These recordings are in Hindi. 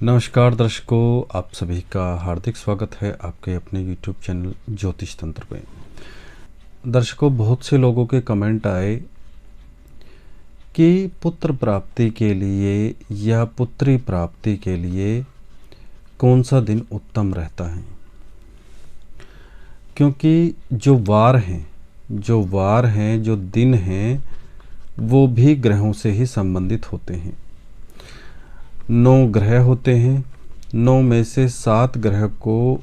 नमस्कार दर्शकों, आप सभी का हार्दिक स्वागत है आपके अपने YouTube चैनल ज्योतिष तंत्र में। दर्शकों, बहुत से लोगों के कमेंट आए कि पुत्र प्राप्ति के लिए या पुत्री प्राप्ति के लिए कौन सा दिन उत्तम रहता है, क्योंकि जो वार हैं, जो दिन हैं, वो भी ग्रहों से ही संबंधित होते हैं। 9 ग्रह होते हैं। 9 में से 7 ग्रह को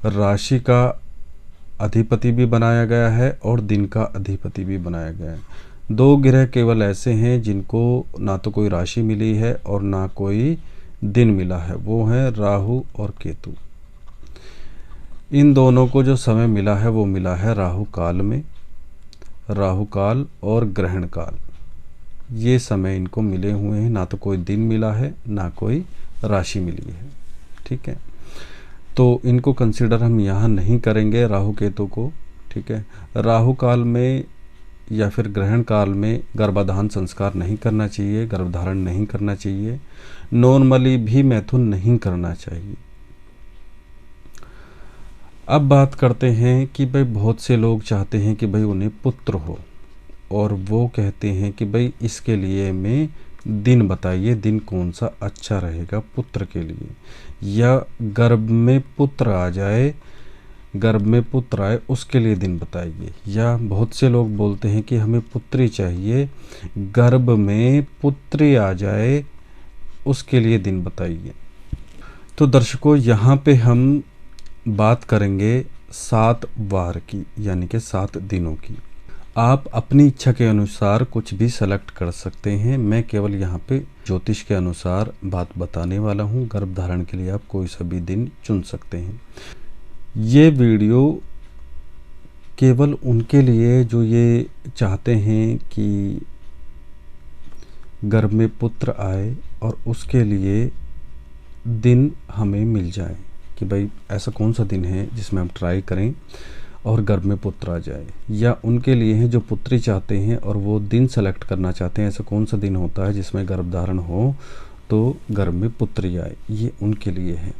राशि का अधिपति भी बनाया गया है और दिन का अधिपति भी बनाया गया है। 2 ग्रह केवल ऐसे हैं जिनको ना तो कोई राशि मिली है और ना कोई दिन मिला है, वो हैं राहु और केतु। इन दोनों को जो समय मिला है वो मिला है राहु काल में। राहु काल और ग्रहण काल, ये समय इनको मिले हुए हैं। ना तो कोई दिन मिला है, ना कोई राशि मिली है। ठीक है, तो इनको कंसिडर हम यहाँ नहीं करेंगे राहु केतु को। ठीक है, राहु काल में या फिर ग्रहण काल में गर्भाधान संस्कार नहीं करना चाहिए, गर्भधारण नहीं करना चाहिए, नॉर्मली भी मैथुन नहीं करना चाहिए। अब बात करते हैं कि भाई बहुत से लोग चाहते हैं कि भाई उन्हें पुत्र हो, और वो कहते हैं कि भाई इसके लिए में दिन बताइए, दिन कौन सा अच्छा रहेगा पुत्र के लिए, या गर्भ में पुत्र आ जाए, गर्भ में पुत्र आए उसके लिए दिन बताइए। या बहुत से लोग बोलते हैं कि हमें पुत्री चाहिए, गर्भ में पुत्री आ जाए उसके लिए दिन बताइए। तो दर्शकों, यहाँ पे हम बात करेंगे 7 वार की, यानी कि 7 दिनों की। आप अपनी इच्छा के अनुसार कुछ भी सेलेक्ट कर सकते हैं। मैं केवल यहाँ पे ज्योतिष के अनुसार बात बताने वाला हूँ। गर्भधारण के लिए आप कोई सा भी दिन चुन सकते हैं। ये वीडियो केवल उनके लिए जो ये चाहते हैं कि गर्भ में पुत्र आए और उसके लिए दिन हमें मिल जाए, कि भाई ऐसा कौन सा दिन है जिसमें हम ट्राई करें और गर्भ में पुत्र आ जाए। या उनके लिए हैं जो पुत्री चाहते हैं और वो दिन सेलेक्ट करना चाहते हैं, ऐसा कौन सा दिन होता है जिसमें गर्भधारण हो तो गर्भ में पुत्री आए, ये उनके लिए है।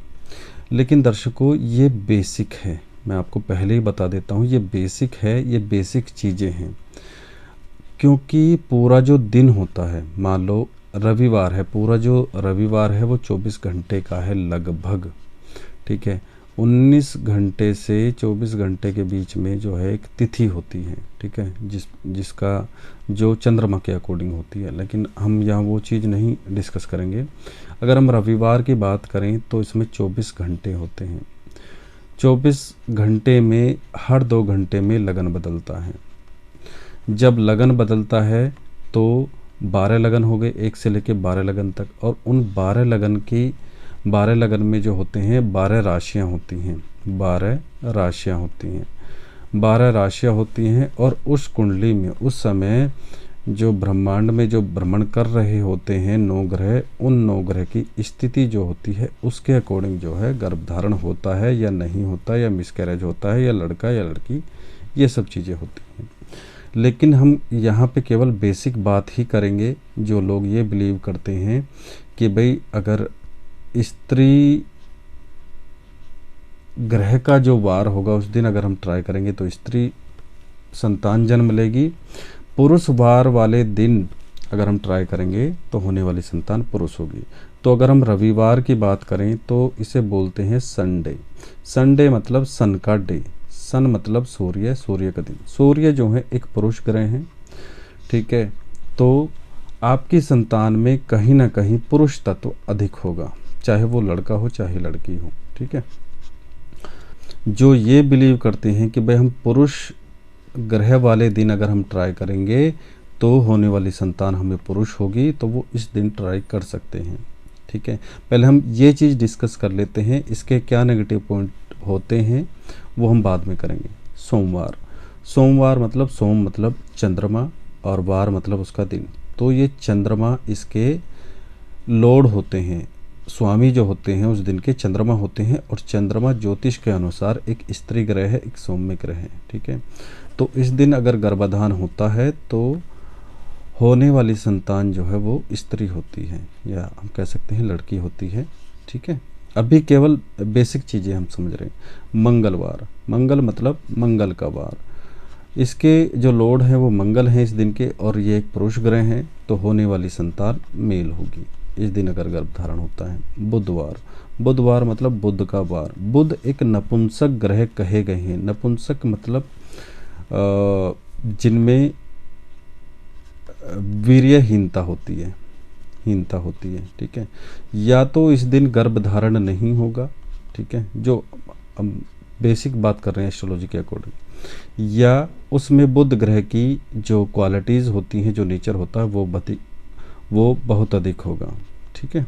लेकिन दर्शकों, ये बेसिक है, मैं आपको पहले ही बता देता हूँ, ये बेसिक है, ये बेसिक चीज़ें हैं। क्योंकि पूरा जो दिन होता है, मान लो रविवार है, पूरा जो रविवार है वो 24 घंटे का है लगभग। ठीक है, 19 घंटे से 24 घंटे के बीच में जो है एक तिथि होती है। ठीक है, जिसका जो चंद्रमा के अकॉर्डिंग होती है, लेकिन हम यहाँ वो चीज़ नहीं डिस्कस करेंगे। अगर हम रविवार की बात करें तो इसमें 24 घंटे होते हैं। 24 घंटे में हर 2 घंटे में लगन बदलता है। जब लगन बदलता है तो 12 लगन हो गए, 1 से लेकर 12 लगन तक, और उन 12 लगन में जो होते हैं 12 राशियां होती हैं। 12 राशियां होती हैं, 12 राशियां होती हैं। और उस कुंडली में उस समय जो ब्रह्मांड में जो भ्रमण कर रहे होते हैं 9 ग्रह, उन 9 ग्रह की स्थिति जो होती है उसके अकॉर्डिंग जो है गर्भधारण होता है या नहीं होता, या मिसकैरेज होता है, या लड़का या लड़की, ये सब चीज़ें होती हैं। लेकिन हम यहाँ पे केवल बेसिक बात ही करेंगे। जो लोग ये बिलीव करते हैं कि भाई अगर स्त्री ग्रह का जो वार होगा उस दिन अगर हम ट्राई करेंगे तो स्त्री संतान जन्म लेगी, पुरुष वार वाले दिन अगर हम ट्राई करेंगे तो होने वाली संतान पुरुष होगी। तो अगर हम रविवार की बात करें तो इसे बोलते हैं संडे। संडे मतलब सन का डे, सन मतलब सूर्य, सूर्य का दिन। सूर्य जो है एक पुरुष ग्रह हैं। ठीक है, तो आपकी संतान में कहीं ना कहीं पुरुष तत्व अधिक होगा, चाहे वो लड़का हो चाहे लड़की हो। ठीक है, जो ये बिलीव करते हैं कि भाई हम पुरुष ग्रह वाले दिन अगर हम ट्राई करेंगे तो होने वाली संतान हमें पुरुष होगी, तो वो इस दिन ट्राई कर सकते हैं। ठीक है, पहले हम ये चीज़ डिस्कस कर लेते हैं, इसके क्या नेगेटिव पॉइंट होते हैं वो हम बाद में करेंगे। सोमवार, सोमवार मतलब सोम मतलब चंद्रमा और वार मतलब उसका दिन। तो ये चंद्रमा इसके लॉर्ड होते हैं, स्वामी जो होते हैं उस दिन के चंद्रमा होते हैं। और चंद्रमा ज्योतिष के अनुसार एक स्त्री ग्रह है, एक सौम्य ग्रह है। ठीक है, तो इस दिन अगर गर्भाधान होता है तो होने वाली संतान जो है वो स्त्री होती है, या हम कह सकते हैं लड़की होती है। ठीक है, अभी केवल बेसिक चीज़ें हम समझ रहे हैं। मंगलवार, मंगल मतलब मंगल का वार, इसके जो लॉर्ड हैं वो मंगल हैं इस दिन के, और ये एक पुरुष ग्रह हैं, तो होने वाली संतान मेल होगी इस दिन अगर गर्भ धारण होता है। बुधवार, बुधवार मतलब बुध का वार। बुध एक नपुंसक ग्रह कहे गए हैं। नपुंसक मतलब जिनमें वीर्यहीनता होती है, हीनता होती है। ठीक है, या तो इस दिन गर्भ धारण नहीं होगा, ठीक है, जो हम बेसिक बात कर रहे हैं एस्ट्रोलॉजी के अकॉर्डिंग, या उसमें बुध ग्रह की जो क्वालिटीज़ होती हैं, जो नेचर होता है वो बहुत अधिक होगा। ठीक है,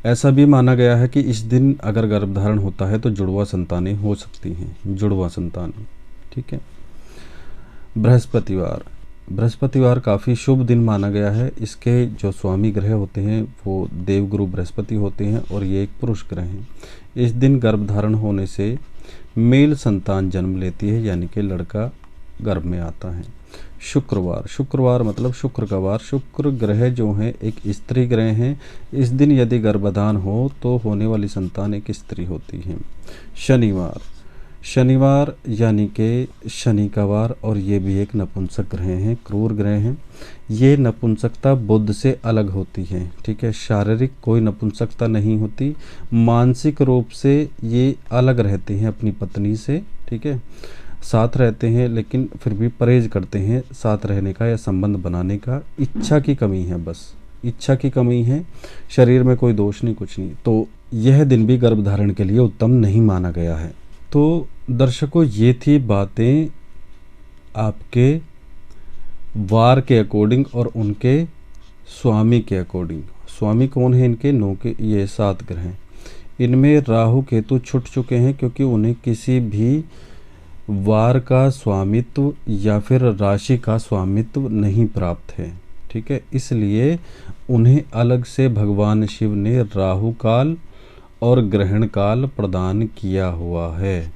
ऐसा भी माना गया है कि इस दिन अगर गर्भ धारण होता है तो जुड़वा संतानें हो सकती हैं, जुड़वा संतान। ठीक है, बृहस्पतिवार, बृहस्पतिवार काफ़ी शुभ दिन माना गया है। इसके जो स्वामी ग्रह होते हैं वो देवगुरु बृहस्पति होते हैं, और ये एक पुरुष ग्रह हैं। इस दिन गर्भ धारण होने से मेल संतान जन्म लेती है, यानी कि लड़का गर्भ में आता है। शुक्रवार, शुक्रवार मतलब शुक्र का वार। शुक्र ग्रह जो है एक स्त्री ग्रह हैं। इस दिन यदि गर्भधान हो तो होने वाली संतान एक स्त्री होती है। शनिवार, शनिवार यानी कि शनि का वार, और ये भी एक नपुंसक ग्रह हैं, क्रूर ग्रह हैं। ये नपुंसकता बुध से अलग होती है। ठीक है, शारीरिक कोई नपुंसकता नहीं होती, मानसिक रूप से ये अलग रहते हैं अपनी पत्नी से। ठीक है, साथ रहते हैं लेकिन फिर भी परहेज करते हैं साथ रहने का या संबंध बनाने का। इच्छा की कमी है, बस इच्छा की कमी है, शरीर में कोई दोष नहीं, कुछ नहीं। तो यह दिन भी गर्भधारण के लिए उत्तम नहीं माना गया है। तो दर्शकों, ये थी बातें आपके वार के अकॉर्डिंग और उनके स्वामी के अकॉर्डिंग। स्वामी कौन है इनके? 9 के ये 7 ग्रह हैं। इनमें राहु केतु छूट चुके हैं क्योंकि उन्हें किसी भी वार का स्वामित्व या फिर राशि का स्वामित्व नहीं प्राप्त है। ठीक है, इसलिए उन्हें अलग से भगवान शिव ने राहु काल और ग्रहण काल प्रदान किया हुआ है।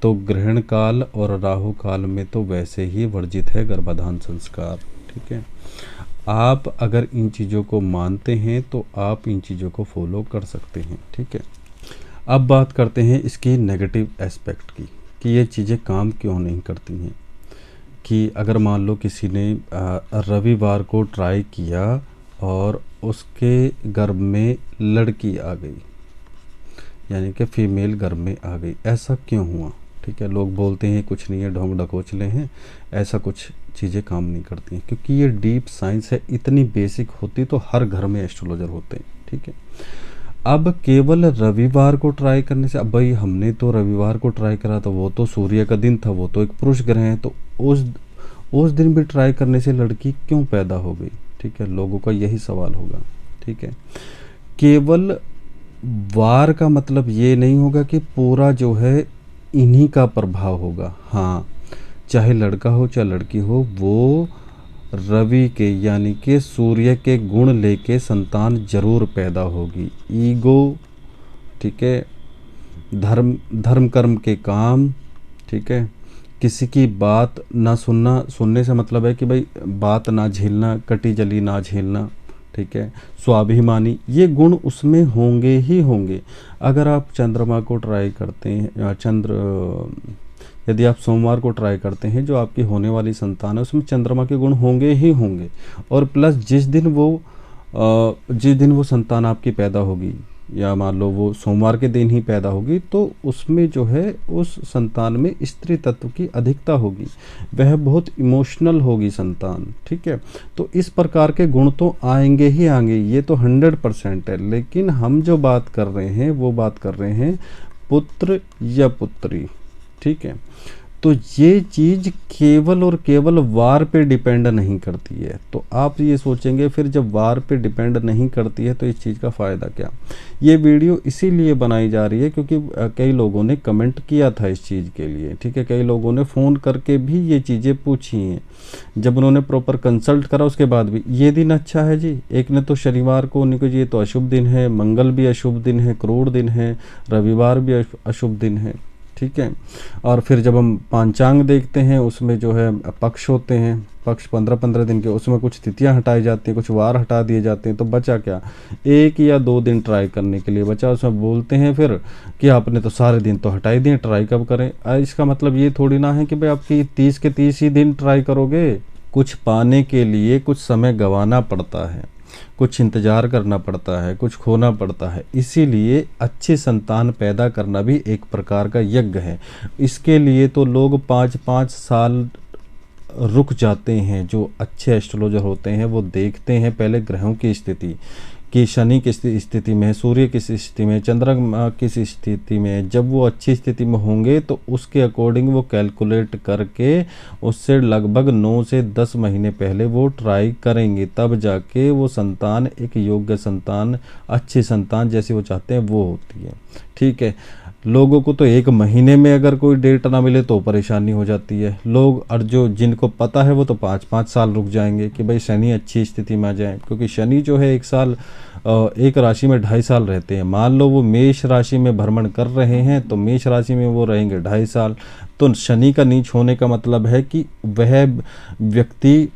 तो ग्रहण काल और राहु काल में तो वैसे ही वर्जित है गर्भाधान संस्कार। ठीक है, आप अगर इन चीज़ों को मानते हैं तो आप इन चीज़ों को फॉलो कर सकते हैं। ठीक है, अब बात करते हैं इसकी नेगेटिव एस्पेक्ट की, कि ये चीज़ें काम क्यों नहीं करती हैं। कि अगर मान लो किसी ने रविवार को ट्राई किया और उसके गर्भ में लड़की आ गई, यानी कि फीमेल गर्भ में आ गई, ऐसा क्यों हुआ? ठीक है, लोग बोलते हैं कुछ नहीं है, ढोंग ढकोचले हैं, ऐसा कुछ चीज़ें काम नहीं करती हैं, क्योंकि ये डीप साइंस है। इतनी बेसिक होती तो हर घर में एस्ट्रोलॉजर होते हैं। ठीक है, अब केवल रविवार को ट्राई करने से, अब भाई हमने तो रविवार को ट्राई करा तो वो तो सूर्य का दिन था, वो तो एक पुरुष ग्रह है, तो उस दिन भी ट्राई करने से लड़की क्यों पैदा हो गई? ठीक है, लोगों का यही सवाल होगा। ठीक है, केवल वार का मतलब ये नहीं होगा कि पूरा जो है इन्हीं का प्रभाव होगा। हाँ, चाहे लड़का हो चाहे लड़की हो, वो रवि के यानी कि सूर्य के गुण लेके संतान जरूर पैदा होगी। ईगो, ठीक है, धर्म कर्म के काम, ठीक है, किसी की बात ना सुनना, सुनने से मतलब है कि भाई बात ना झेलना, कटी जली ना झेलना। ठीक है, स्वाभिमानी, ये गुण उसमें होंगे ही होंगे। अगर आप चंद्रमा को ट्राई करते हैं, यदि आप सोमवार को ट्राई करते हैं, जो आपकी होने वाली संतान है उसमें चंद्रमा के गुण होंगे ही होंगे। और प्लस जिस दिन वो संतान आपकी पैदा होगी, या मान लो वो सोमवार के दिन ही पैदा होगी, तो उसमें जो है उस संतान में स्त्री तत्व की अधिकता होगी, वह बहुत इमोशनल होगी संतान। ठीक है, तो इस प्रकार के गुण तो आएंगे ही आएंगे, ये तो 100% है। लेकिन हम जो बात कर रहे हैं वो बात कर रहे हैं पुत्र या पुत्री। ठीक है, तो ये चीज़ केवल और केवल वार पे डिपेंड नहीं करती है। तो आप ये सोचेंगे फिर जब वार पे डिपेंड नहीं करती है तो इस चीज़ का फ़ायदा क्या? ये वीडियो इसीलिए बनाई जा रही है क्योंकि कई लोगों ने कमेंट किया था इस चीज़ के लिए। ठीक है, कई लोगों ने फ़ोन करके भी ये चीज़ें पूछी हैं। जब उन्होंने प्रॉपर कंसल्ट करा उसके बाद भी ये दिन अच्छा है जी, एक ने तो शनिवार को उन्हीं को ये तो अशुभ दिन है, मंगल भी अशुभ दिन है, क्रूर दिन है, रविवार भी अशुभ दिन है। ठीक है। और फिर जब हम पंचांग देखते हैं उसमें जो है पक्ष होते हैं, पक्ष 15-15 दिन के, उसमें कुछ तिथियां हटाई जाती हैं, कुछ वार हटा दिए जाते हैं, तो बचा क्या, 1 या 2 दिन ट्राई करने के लिए बचा। उसमें बोलते हैं फिर कि आपने तो सारे दिन तो हटा ही दिए, ट्राई कब करें। इसका मतलब ये थोड़ी ना है कि भाई आपकी 30 के 30 ही दिन ट्राई करोगे। कुछ पाने के लिए कुछ समय गंवाना पड़ता है, कुछ इंतज़ार करना पड़ता है, कुछ खोना पड़ता है। इसीलिए अच्छी संतान पैदा करना भी एक प्रकार का यज्ञ है। इसके लिए तो लोग 5-5 साल रुक जाते हैं। जो अच्छे एस्ट्रोलॉजर होते हैं वो देखते हैं पहले ग्रहों की स्थिति, कि शनि किस स्थिति में है, सूर्य किस स्थिति में, चंद्रमा किस स्थिति में। जब वो अच्छी स्थिति में होंगे तो उसके अकॉर्डिंग वो कैलकुलेट करके उससे लगभग 9 से 10 महीने पहले वो ट्राई करेंगे, तब जाके वो संतान एक योग्य संतान, अच्छी संतान जैसी वो चाहते हैं वो होती है। ठीक है। लोगों को तो 1 महीने में अगर कोई डेट ना मिले तो परेशानी हो जाती है। लोग और जो जिनको पता है वो तो 5-5 साल रुक जाएंगे कि भाई शनि अच्छी स्थिति में आ जाए, क्योंकि शनि जो है 1 साल एक राशि में 2.5 साल रहते हैं। मान लो वो मेष राशि में भ्रमण कर रहे हैं तो मेष राशि में वो रहेंगे 2.5 साल। तो शनि का नीच होने का मतलब है कि वह व्यक्ति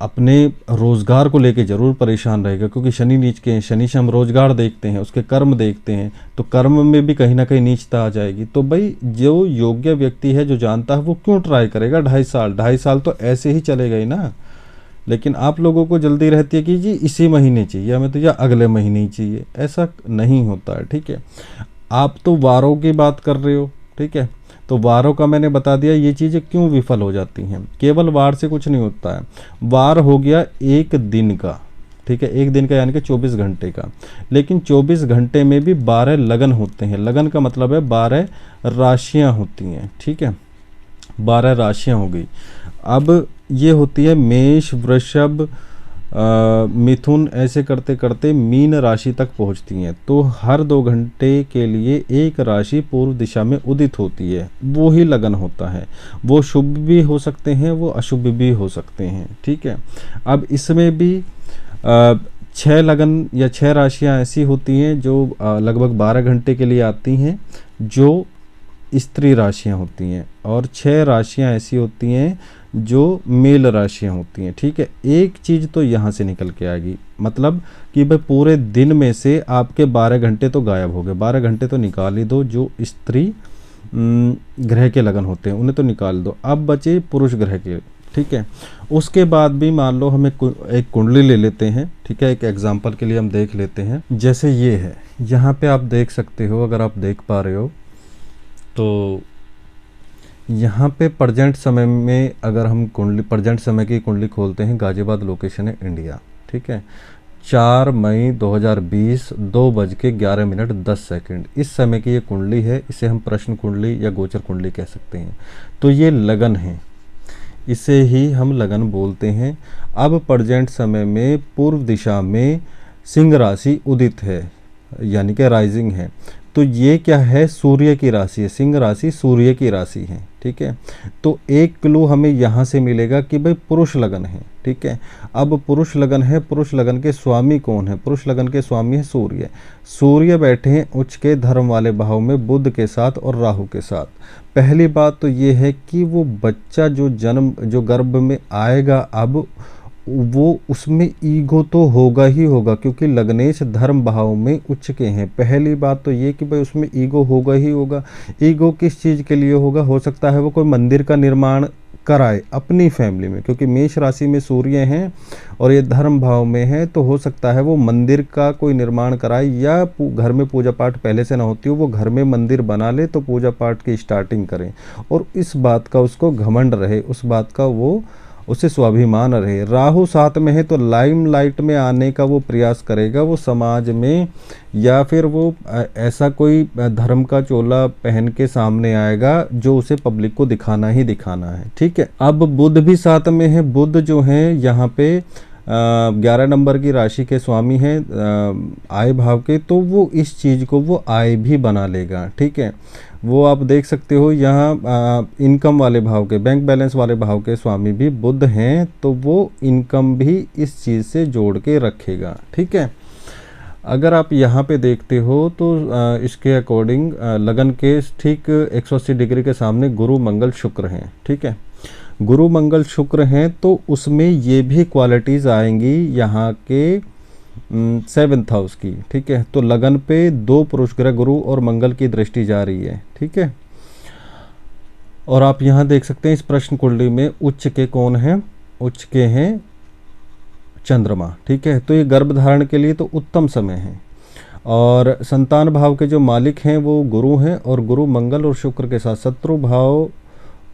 अपने रोज़गार को लेके ज़रूर परेशान रहेगा, क्योंकि शनि नीच के हैं। शनि से हम रोज़गार देखते हैं, उसके कर्म देखते हैं, तो कर्म में भी कहीं ना कहीं नीचता आ जाएगी। तो भाई जो योग्य व्यक्ति है, जो जानता है, वो क्यों ट्राई करेगा 2.5 साल तो ऐसे ही चलेगा ही ना। लेकिन आप लोगों को जल्दी रहती है कि जी इसी महीने चाहिए हमें तो, या अगले महीने ही चाहिए। ऐसा नहीं होता है। ठीक है। आप तो वारों की बात कर रहे हो। ठीक है। तो वारों का मैंने बता दिया ये चीज़ें क्यों विफल हो जाती हैं। केवल वार से कुछ नहीं होता है। वार हो गया 1 दिन का, ठीक है, 1 दिन का यानी कि 24 घंटे का। लेकिन 24 घंटे में भी 12 लगन होते हैं। लगन का मतलब है 12 राशियां होती हैं। ठीक है। 12 राशियां हो गई। अब ये होती है मेष, वृषभ, मिथुन, ऐसे करते करते मीन राशि तक पहुंचती हैं। तो हर 2 घंटे के लिए एक राशि पूर्व दिशा में उदित होती है, वो ही लगन होता है। वो शुभ भी हो सकते हैं, वो अशुभ भी हो सकते हैं। ठीक है। अब इसमें भी 6 लगन या 6 राशियां ऐसी होती हैं जो लगभग 12 घंटे के लिए आती हैं, जो स्त्री राशियां होती हैं, और 6 राशियां ऐसी होती हैं जो मेल राशियां होती हैं। ठीक है। एक चीज़ तो यहाँ से निकल के आएगी, मतलब कि भाई पूरे दिन में से आपके 12 घंटे तो गायब हो गए। 12 घंटे तो निकाल ही दो। जो स्त्री ग्रह के लगन होते हैं उन्हें तो निकाल दो, अब बचे पुरुष ग्रह के। ठीक है। उसके बाद भी मान लो हम एक कुंडली ले लेते हैं। ठीक है। एक एग्जाम्पल के लिए हम देख लेते हैं। जैसे ये है, यहाँ पे आप देख सकते हो, अगर आप देख पा रहे हो तो यहाँ पे प्रेजेंट समय में अगर हम कुंडली, प्रेजेंट समय की कुंडली खोलते हैं, गाजियाबाद लोकेशन है इंडिया। ठीक है। 4 मई 2020 2:11:10। इस समय की ये कुंडली है। इसे हम प्रश्न कुंडली या गोचर कुंडली कह सकते हैं। तो ये लगन है, इसे ही हम लगन बोलते हैं। अब प्रेजेंट समय में पूर्व दिशा में सिंह राशि उदित है, यानी कि राइजिंग है। तो ये क्या है, सूर्य की राशि है। सिंह राशि सूर्य की राशि है। ठीक है। तो एक क्लू हमें यहाँ से मिलेगा कि भाई पुरुष लगन है। ठीक है। अब पुरुष लगन है, पुरुष लगन के स्वामी कौन है? पुरुष लगन के स्वामी है सूर्य। सूर्य बैठे हैं उच्च के धर्म वाले भाव में बुध के साथ और राहु के साथ। पहली बात तो ये है कि वो बच्चा जो गर्भ में आएगा, अब वो उसमें ईगो तो होगा ही होगा, क्योंकि लग्नेश धर्म भाव में उच्च के हैं। पहली बात तो ये कि भाई उसमें ईगो होगा ही होगा। ईगो किस चीज़ के लिए होगा? हो सकता है वो कोई मंदिर का निर्माण कराए अपनी फैमिली में, क्योंकि मेष राशि में सूर्य हैं और ये धर्म भाव में है, तो हो सकता है वो मंदिर का कोई निर्माण कराए, या घर में पूजा पाठ पहले से ना होती हो, वो घर में मंदिर बना ले तो पूजा पाठ की स्टार्टिंग करें, और इस बात का उसको घमंड रहे, उस बात का वो उसे स्वाभिमान रहे। राहु 7 में है तो लाइमलाइट में आने का वो प्रयास करेगा, वो समाज में, या फिर वो ऐसा कोई धर्म का चोला पहन के सामने आएगा जो उसे पब्लिक को दिखाना ही दिखाना है। ठीक है। अब बुध भी 7 में है। बुध जो है यहाँ पे 11 नंबर की राशि के स्वामी हैं, आय भाव के, तो वो इस चीज़ को वो आय भी बना लेगा। ठीक है। वो आप देख सकते हो यहाँ इनकम वाले भाव के, बैंक बैलेंस वाले भाव के स्वामी भी बुध हैं, तो वो इनकम भी इस चीज़ से जोड़ के रखेगा। ठीक है। अगर आप यहाँ पे देखते हो तो इसके अकॉर्डिंग लगन के ठीक 180 डिग्री के सामने गुरु मंगल शुक्र हैं, ठीक है। गुरु मंगल शुक्र हैं तो उसमें ये भी क्वालिटीज़ आएंगी यहाँ के 7th हाउस की, ठीक है। तो लगन पे 2 पुरुष ग्रह गुरु और मंगल की दृष्टि जा रही है, ठीक है। और आप यहाँ देख सकते हैं इस प्रश्न कुंडली में उच्च के कौन हैं, उच्च के हैं चंद्रमा, ठीक है। तो ये गर्भ धारण के लिए तो उत्तम समय है। और संतान भाव के जो मालिक हैं वो गुरु हैं, और गुरु मंगल और शुक्र के साथ शत्रु भाव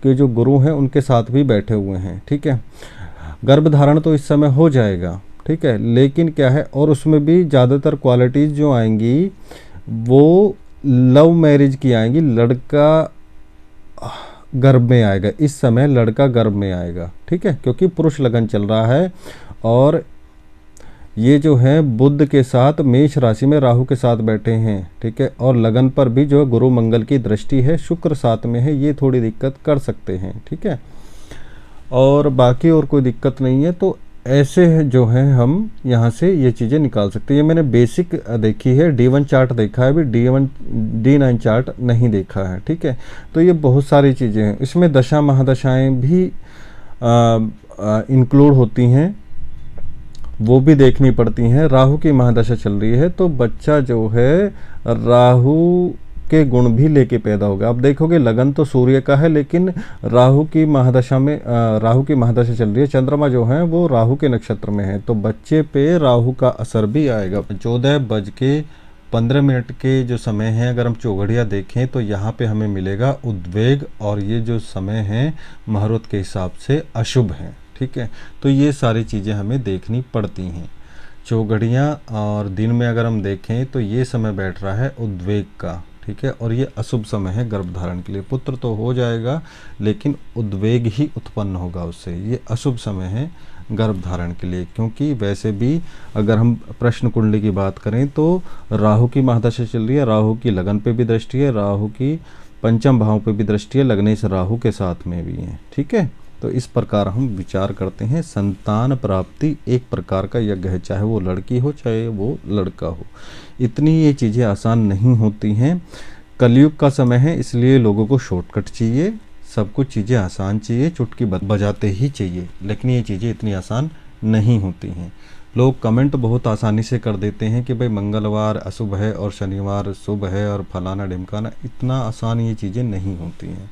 के जो गुरु हैं उनके साथ भी बैठे हुए हैं, ठीक है। गर्भ धारण तो इस समय हो जाएगा, ठीक है, लेकिन क्या है, और उसमें भी ज़्यादातर क्वालिटीज़ जो आएंगी वो लव मैरिज की आएंगी। लड़का गर्भ में आएगा इस समय, लड़का गर्भ में आएगा, ठीक है, क्योंकि पुरुष लगन चल रहा है। और ये जो है बुध के साथ मेष राशि में राहु के साथ बैठे हैं, ठीक है। और लगन पर भी जो गुरु मंगल की दृष्टि है, शुक्र साथ में है, ये थोड़ी दिक्कत कर सकते हैं, ठीक है। और बाकी और कोई दिक्कत नहीं है। तो ऐसे जो है हम यहाँ से ये चीज़ें निकाल सकते हैं। ये मैंने बेसिक देखी है, D1 चार्ट देखा है, अभी D9 चार्ट नहीं देखा है, ठीक है। तो ये बहुत सारी चीज़ें हैं, इसमें दशा महादशाएं भी इंक्लूड होती हैं, वो भी देखनी पड़ती हैं। राहु की महादशा चल रही है तो बच्चा जो है राहु के गुण भी लेके पैदा होगा। आप देखोगे लगन तो सूर्य का है, लेकिन राहु की महादशा में राहु की महादशा चल रही है, चंद्रमा जो है वो राहु के नक्षत्र में है, तो बच्चे पे राहु का असर भी आएगा। 14:15 के जो समय है, अगर हम चौघड़िया देखें तो यहाँ पे हमें मिलेगा उद्वेग, और ये जो समय है मुहूर्त के हिसाब से अशुभ है, ठीक है। तो ये सारी चीज़ें हमें देखनी पड़ती हैं चौघड़ियाँ। और दिन में अगर हम देखें तो ये समय बैठ रहा है उद्वेग का, ठीक है, और ये अशुभ समय है गर्भधारण के लिए। पुत्र तो हो जाएगा लेकिन उद्वेग ही उत्पन्न होगा उससे, ये अशुभ समय है गर्भधारण के लिए। क्योंकि वैसे भी अगर हम प्रश्न कुंडली की बात करें तो राहु की महादशा चल रही है, राहु की लगन पे भी दृष्टि है, राहु की पंचम भाव पे भी दृष्टि है, लगने से राहु के साथ में भी है, ठीक है। तो इस प्रकार हम विचार करते हैं। संतान प्राप्ति एक प्रकार का यज्ञ है, चाहे वो लड़की हो चाहे वो लड़का हो। इतनी ये चीज़ें आसान नहीं होती हैं। कलयुग का समय है, इसलिए लोगों को शॉर्टकट चाहिए, सब कुछ चीज़ें आसान चाहिए, चुटकी बजाते ही चाहिए, लेकिन ये चीज़ें इतनी आसान नहीं होती हैं। लोग कमेंट बहुत आसानी से कर देते हैं कि भाई मंगलवार अशुभ है और शनिवार शुभ है और फलाना ढिमकाना, इतना आसान ये चीज़ें नहीं होती हैं।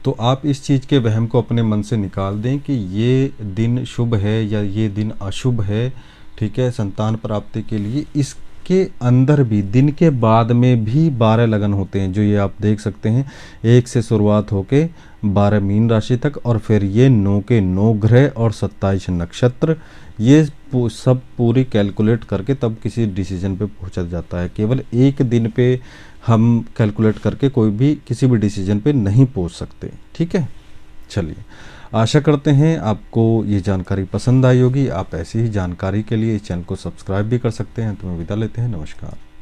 तो आप इस चीज़ के वहम को अपने मन से निकाल दें कि ये दिन शुभ है या ये दिन अशुभ है, ठीक है, संतान प्राप्ति के लिए। इसके अंदर भी दिन के बाद में भी 12 लगन होते हैं, जो ये आप देख सकते हैं, 1 से शुरुआत होके 12 मीन राशि तक, और फिर ये 9 के 9 ग्रह और 27 नक्षत्र, ये सब पूरी कैलकुलेट करके तब किसी डिसीजन पे पहुंचा जाता है। केवल एक दिन पे हम कैलकुलेट करके कोई भी किसी भी डिसीजन पे नहीं पहुंच सकते, ठीक है। चलिए, आशा करते हैं आपको ये जानकारी पसंद आई होगी। आप ऐसी ही जानकारी के लिए इस चैनल को सब्सक्राइब भी कर सकते हैं। तो मैं विदा लेते हैं, नमस्कार।